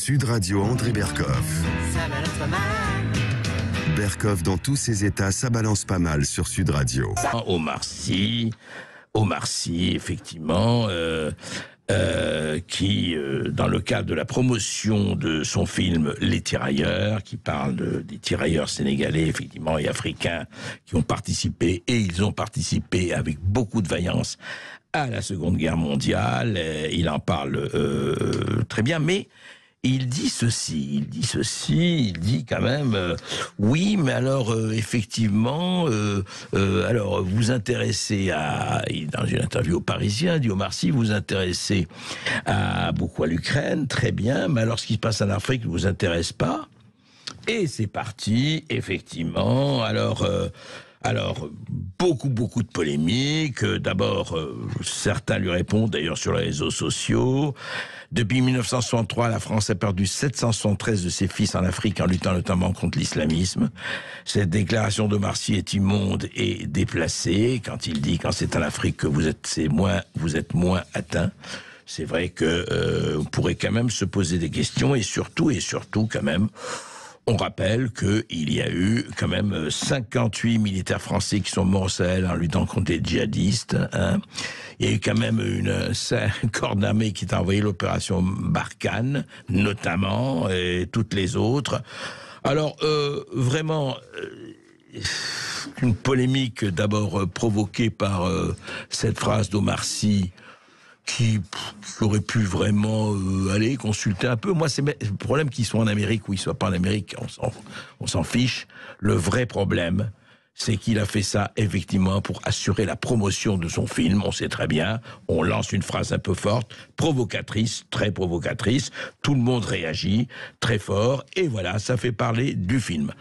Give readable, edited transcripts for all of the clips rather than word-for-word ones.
Sud Radio André Berkoff. Ça balance pas mal. Berkoff dans tous ses états, ça balance pas mal sur Sud Radio. Omar Sy, effectivement, qui, dans le cadre de la promotion de son film Les Tirailleurs, qui parle des tirailleurs sénégalais, effectivement, et africains, qui ont participé, et ils ont participé avec beaucoup de vaillance à la Seconde Guerre mondiale. Il en parle très bien, mais il dit quand même, oui, mais alors, effectivement, alors, vous intéressez dans une interview au Parisien, dit Omar Sy, vous intéressez beaucoup à l'Ukraine, très bien, mais alors ce qui se passe en Afrique ne vous intéresse pas? Et c'est parti, effectivement, alors, beaucoup de polémiques. D'abord, certains lui répondent, d'ailleurs sur les réseaux sociaux. Depuis 1963, la France a perdu 773 de ses fils en Afrique en luttant notamment contre l'islamisme. Cette déclaration d'Omar Sy est immonde et déplacée quand il dit, quand c'est en Afrique que vous êtes moins atteints. C'est vrai que on pourrait quand même se poser des questions et surtout quand même, on rappelle qu'il y a eu quand même 58 militaires français qui sont morts au Sahel en luttant contre les djihadistes. Hein. Il y a eu quand même un corps d'armée qui a envoyé l'opération Barkhane, notamment, et toutes les autres. Alors, vraiment, une polémique d'abord provoquée par cette phrase d'Omar Sy, qui aurait pu vraiment aller consulter un peu. Moi, c'est le problème qu'ils soient en Amérique ou ils soient pas en Amérique, on s'en fiche. Le vrai problème, c'est qu'il a fait ça, effectivement, pour assurer la promotion de son film. On sait très bien, on lance une phrase un peu forte, provocatrice, très provocatrice. Tout le monde réagit très fort. Et voilà, ça fait parler du film.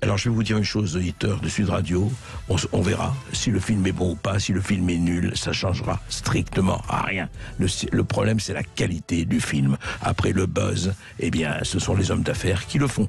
Alors je vais vous dire une chose, auditeurs de Sud Radio, on verra si le film est bon ou pas, si le film est nul, ça changera strictement à rien. Le problème, c'est la qualité du film. Après le buzz, eh bien, ce sont les hommes d'affaires qui le font.